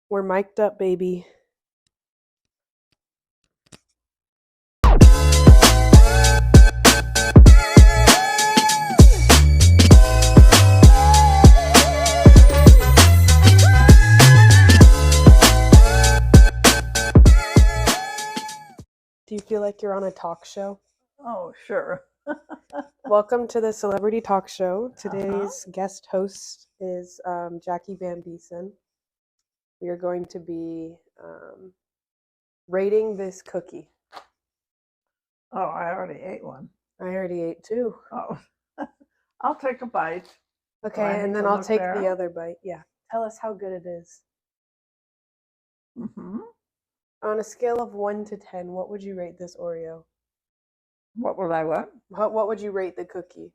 We're mic'd up, baby. Do you feel like you're on a talk show? Oh, sure. Welcome to the Celebrity Talk Show. Today's guest host is Jackie Van Beesen. We are going to be rating this cookie. Oh, I already ate one. I already ate two. Oh, I'll take a bite. Okay, I and need then to I'll look take there? the other bite. Yeah. Tell us how good it is. Mm-hmm. On a scale of 1 to 10, what would you rate this Oreo? What would I what? What would you rate the cookie?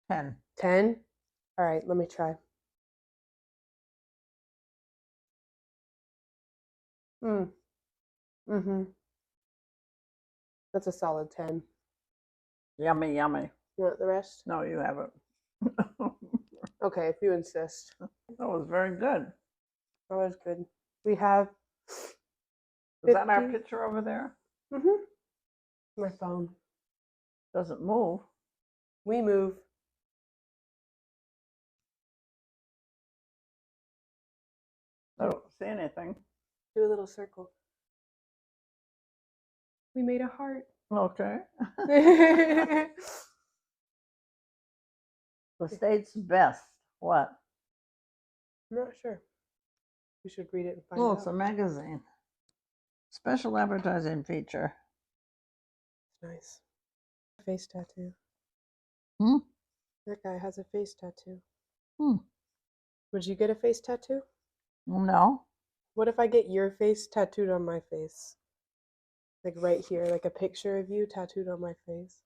10. 10? All right, let me try. Mm-hmm. That's a solid 10. Yummy, yummy. You want the rest? No, you haven't. Okay, if you insist. That was very good. That was good. We have Is that our 50. picture over there? My phone. Doesn't move. We move. I don't see anything. Do a little circle. We made a heart. Okay. I'm The state's best. What? not sure. We should read it and find Oh, out. it's a magazine. Special advertising feature. Nice. Face tattoo. Hmm? That guy has a face tattoo. Hmm. Would you get a face tattoo? No. What if I get your face tattooed on my face? Like right here, like a picture of you tattooed on my face.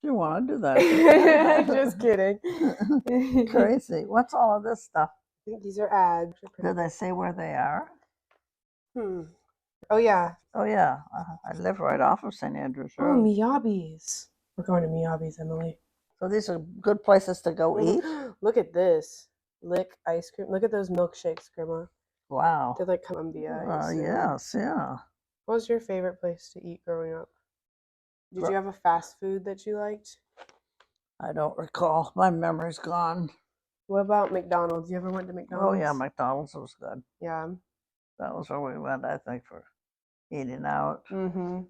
You want to do that? Just kidding. Crazy. What's all of this stuff? I think these are ads. Do they say where they are? Oh, yeah. Oh, yeah. I live right off of St. Andrews Oh, Road. Miyabi's. We're going to Miyabi's, Emily. So these are good places to go eat? Look at this. Lick ice cream. Look at those milkshakes, Grandma. Wow. They're like Columbia. Yes, yeah. What was your favorite place to eat growing up? Did you have a fast food that you liked? I don't recall. My memory's gone. What about McDonald's? You ever went to McDonald's? Oh, yeah, McDonald's was good. Yeah. That was where we went, I think, for eating out. Mm-hmm.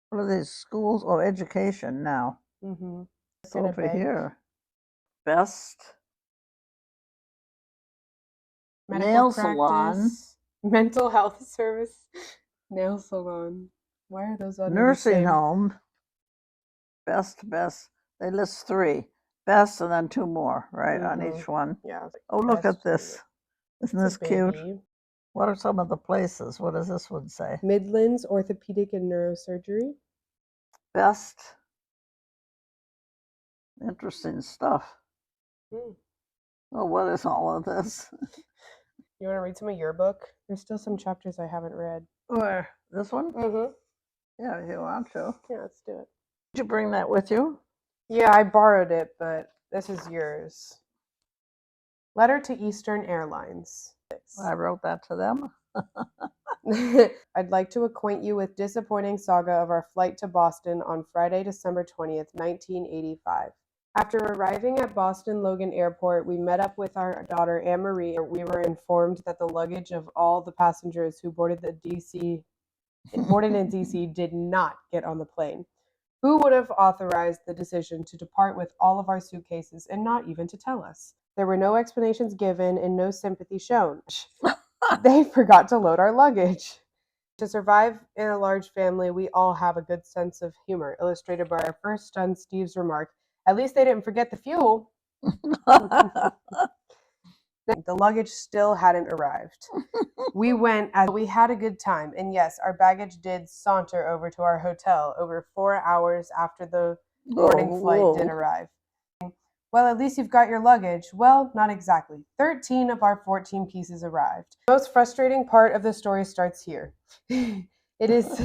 What are these schools? Oh, education now. Mm-hmm. It's over here. Best medical nail practice, salon. mental health service, nail salon. Why are those under Nursing the same? home. Best. They list 3. Best and then 2 more, right, on each one. Yeah. Oh, look at this. Isn't this cute? What are some of the places? What does this one say? Midlands Orthopedic and Neurosurgery. Best. Interesting stuff. Oh, what is all of this? You want to read some of your book? There's still some chapters I haven't read. Where? This one? Mm-hmm. Yeah, if you want to. Yeah, let's do it. Did you bring that with you? Yeah, I borrowed it, but this is yours. Letter to Eastern Airlines. I wrote that to them. I'd like to acquaint you with disappointing saga of our flight to Boston on Friday, December 20th, 1985. After arriving at Boston Logan Airport, we met up with our daughter Anne-Marie. We were informed that the luggage of all the passengers who boarded in DC did not get on the plane. Who would have authorized the decision to depart with all of our suitcases and not even to tell us? There were no explanations given and no sympathy shown. They forgot to load our luggage. To survive in a large family, we all have a good sense of humor, illustrated by our first son Steve's remark, "At least they didn't forget the fuel." The luggage still hadn't arrived. We went as we had a good time, and yes, our baggage did saunter over to our hotel over 4 hours after the boarding flight did arrive. Well, at least you've got your luggage. Well, not exactly. 13 of our 14 pieces arrived. The most frustrating part of the story starts here. It is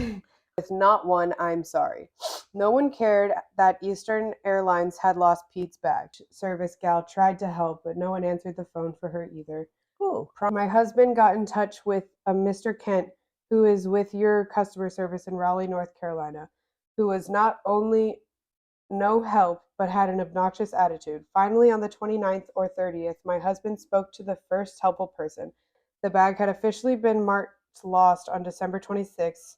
with not one "I'm sorry." No one cared that Eastern Airlines had lost Pete's bag. Service gal tried to help, but no one answered the phone for her either. Who? My husband got in touch with a Mr. Kent, who is with your customer service in Raleigh, North Carolina, who was not only no help but had an obnoxious attitude. Finally, on the 29th or 30th, my husband spoke to the first helpful person. The bag had officially been marked lost on December 26th.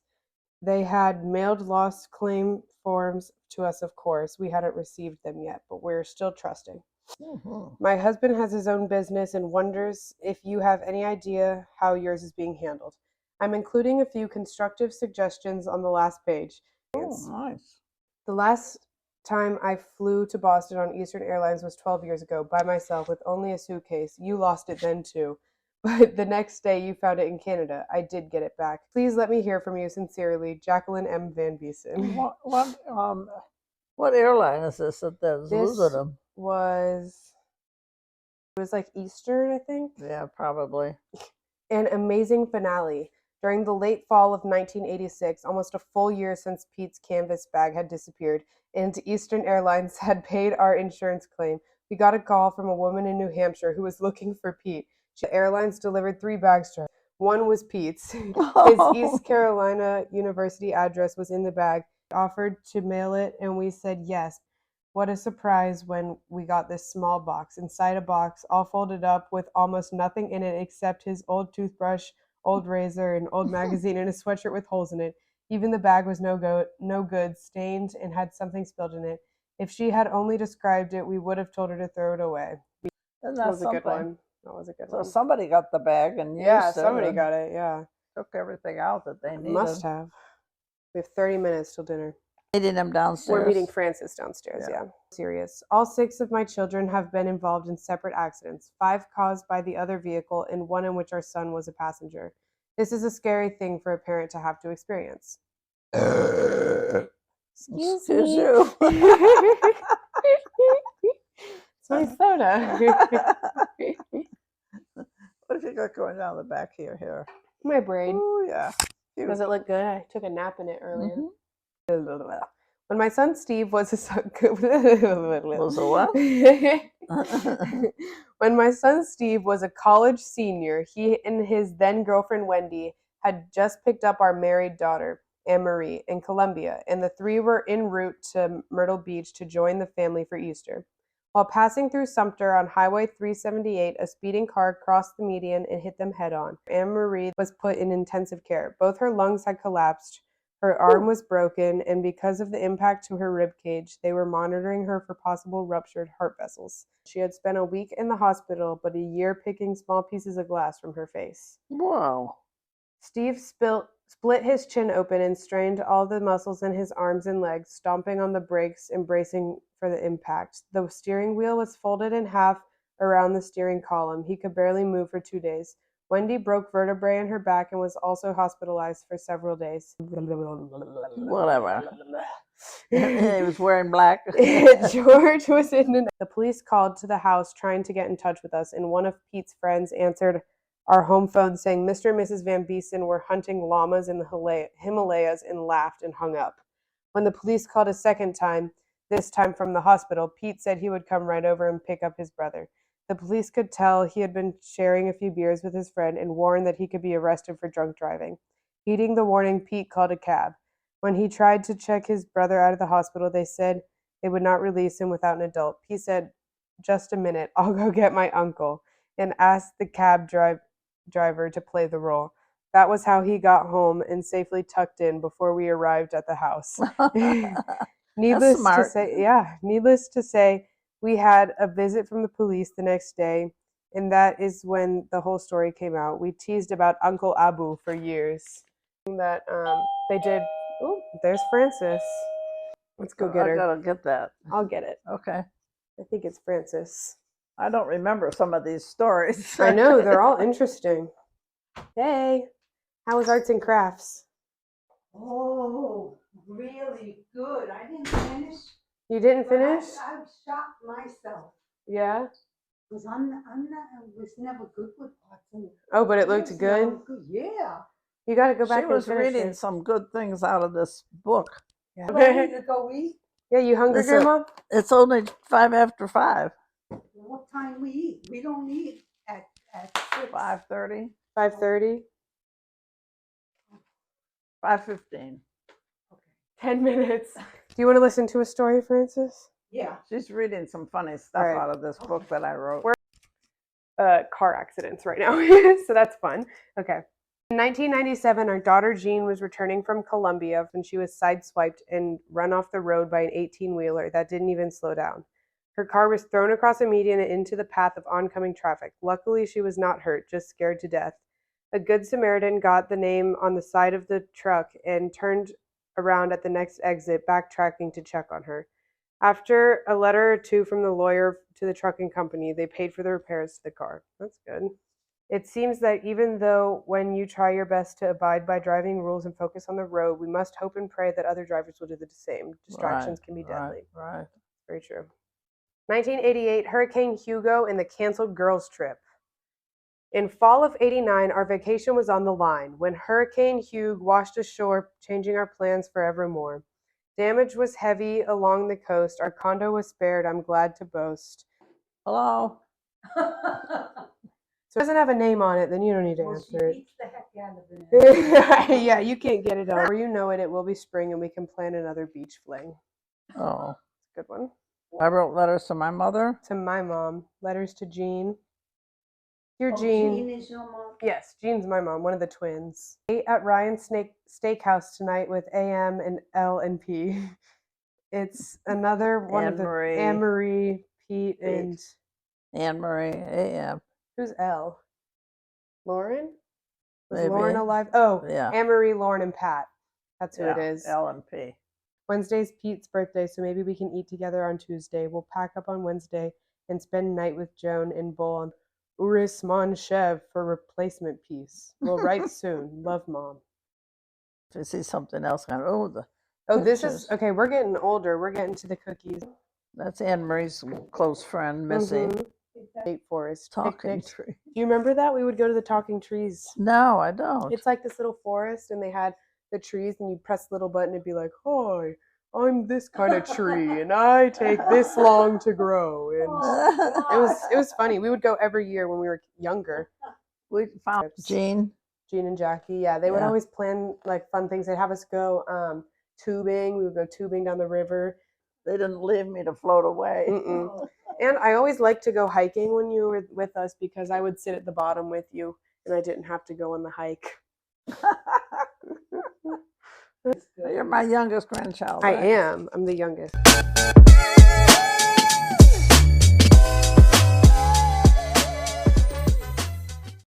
They had mailed lost claim forms to us, of course. We hadn't received them yet, but we're still trusting. Mhm. My husband has his own business and wonders if you have any idea how yours is being handled. I'm including a few constructive suggestions on the last page. Oh, nice. The last time I flew to Boston on Eastern Airlines was 12 years ago by myself with only a suitcase. You lost it then too. But the next day you found it in Canada. I did get it back. Please let me hear from you sincerely, Jacqueline M. Van Beesen. What airline is this that's This losing them? it was like Eastern, I think. Yeah, probably. An amazing finale. During the late fall of 1986, almost a full year since Pete's canvas bag had disappeared, and Eastern Airlines had paid our insurance claim, we got a call from a woman in New Hampshire who was looking for Pete. Airlines delivered 3 bags to her. One was Pete's. His East Carolina University address was in the bag. He offered to mail it, and we said yes. What a surprise when we got this small box. Inside a box, all folded up with almost nothing in it except his old toothbrush, old razor, an old magazine, and a sweatshirt with holes in it. Even the bag was no good, stained, and had something spilled in it. If she had only described it, we would have told her to throw it away. Isn't That that was a good something? one. That was a good So one. somebody got the bag and used Yeah, it somebody and got it. Yeah, took everything out that they needed. must have. We have 30 minutes till dinner. Meeting them downstairs. We're meeting Francis downstairs, yeah. Serious. All 6 of my children have been involved in separate accidents, 5 caused by the other vehicle and 1 in which our son was a passenger. This is a scary thing for a parent to have to experience. Excuse me. you. It's my soda. What have you got going down the back here? My braid. Oh, yeah. Cute. Does it look good? I took a nap in it earlier. Mhm. When my son Steve was Was a what? When my son Steve was a college senior, he and his then girlfriend Wendy had just picked up our married daughter, Anne Marie, in Columbia, and the 3 were en route to Myrtle Beach to join the family for Easter. While passing through Sumter on Highway 378, a speeding car crossed the median and hit them head on. Anne Marie was put in intensive care. Both her lungs had collapsed, her arm was broken, and because of the impact to her rib cage, they were monitoring her for possible ruptured heart vessels. She had spent a week in the hospital, but a year picking small pieces of glass from her face. Whoa. Steve split his chin open and strained all the muscles in his arms and legs, stomping on the brakes and bracing for the impact. The steering wheel was folded in half around the steering column. He could barely move for 2 days. Wendy broke vertebrae in her back and was also hospitalized for several days. Whatever. He was wearing black. George was in the police called to the house trying to get in touch with us, and one of Pete's friends answered our home phone saying Mr. and Mrs. Van Beesen were hunting llamas in the Himalayas and laughed and hung up. When the police called a second time, this time from the hospital, Pete said he would come right over and pick up his brother. The police could tell he had been sharing a few beers with his friend and warned that he could be arrested for drunk driving. Heeding the warning, Pete called a cab. When he tried to check his brother out of the hospital, they said they would not release him without an adult. Pete said, "Just a minute, I'll go get my uncle," and asked the cab driver to play the role. That was how he got home and safely tucked in before we arrived at the house. Needless to say, we had a visit from the police the next day, and that is when the whole story came out. We teased about Uncle Abu for years. That they did. Oh, there's Francis. Let's go get her. I gotta get that. I'll get it. Okay. I think it's Francis. I don't remember some of these stories. I know, they're all interesting. Hey, how was arts and crafts? Oh, really good. I didn't finish. You didn't finish? I shocked myself Yeah. because I was never good with arts. Oh, but it looked good. Yeah. You got to go back She was and finish reading it. some good things out of this book. Yeah. Ready to go eat? Yeah, you hungry, Grandma? It's only 5 after 5. What time we eat? We don't eat at At 6. 5:30, 5:30? 5:15. 10 minutes. Do you want to listen to a story, Francis? Yeah. She's reading some funny stuff Right. out of this book that I wrote. Car accidents right now. So that's fun. Okay. In 1997, our daughter Jean was returning from Colombia when she was sideswiped and run off the road by an 18-wheeler that didn't even slow down. Her car was thrown across a median and into the path of oncoming traffic. Luckily, she was not hurt, just scared to death. A good Samaritan got the name on the side of the truck and turned around at the next exit, backtracking to check on her. After a letter or two from the lawyer to the trucking company, they paid for the repairs to the car. That's good. It seems that even though when you try your best to abide by driving rules and focus on the road, we must hope and pray that other drivers will do the same. Distractions can be deadly. Right. Very true. 1988, Hurricane Hugo and the canceled girls' trip. In fall of '89, our vacation was on the line when Hurricane Hugo washed ashore, changing our plans forevermore. Damage was heavy along the coast. Our condo was spared, I'm glad to boast. Hello. So if it doesn't have a name on it, then you don't need to Well, she answer it. beats the heck out of it. Yeah, you can't get it on. Before you know it, it will be spring and we can plan another beach fling. Oh. Good one. I wrote letters to my mother. To my mom. Letters to Jean. Dear Oh, Jean. Jean is your mom? Yes, Jean's my mom, one of the twins. Ate at Ryan's Steakhouse tonight with AM and L and P. It's another one of the Anne-Marie. Anne-Marie, Pete, and Anne-Marie, A.M. who's L? Lauren? Was Maybe. Lauren alive? Oh, Yeah. Anne-Marie, Lauren, and Pat. That's who it Yeah, is. L and P. Wednesday's Pete's birthday, so maybe we can eat together on Tuesday. We'll pack up on Wednesday and spend night with Joan and Bull on Uris Mon Chev for replacement piece. We'll write soon. Love, Mom. If you see something else, kind of, This is pictures. okay. We're getting older. We're getting to the cookies. That's Anne Marie's close friend, Missy. Mhm. State Forest Talking picnic. tree. Do you remember that? We would go to the Talking Trees. No, I don't. It's like this little forest, and they had the trees, and you press the little button, it'd be like, "Hi, I'm this kind of tree, and I take this long to grow." And it was funny. We would go every year when we were younger. We found Jean. Jean and Jackie, yeah, they would Yeah. always plan like fun things. They'd have us go tubing. We would go tubing down the river. They didn't leave me to float away. Mm-mm. And I always liked to go hiking when you were with us because I would sit at the bottom with you and I didn't have to go on the hike. You're my youngest grandchild. I right? am. I'm the youngest.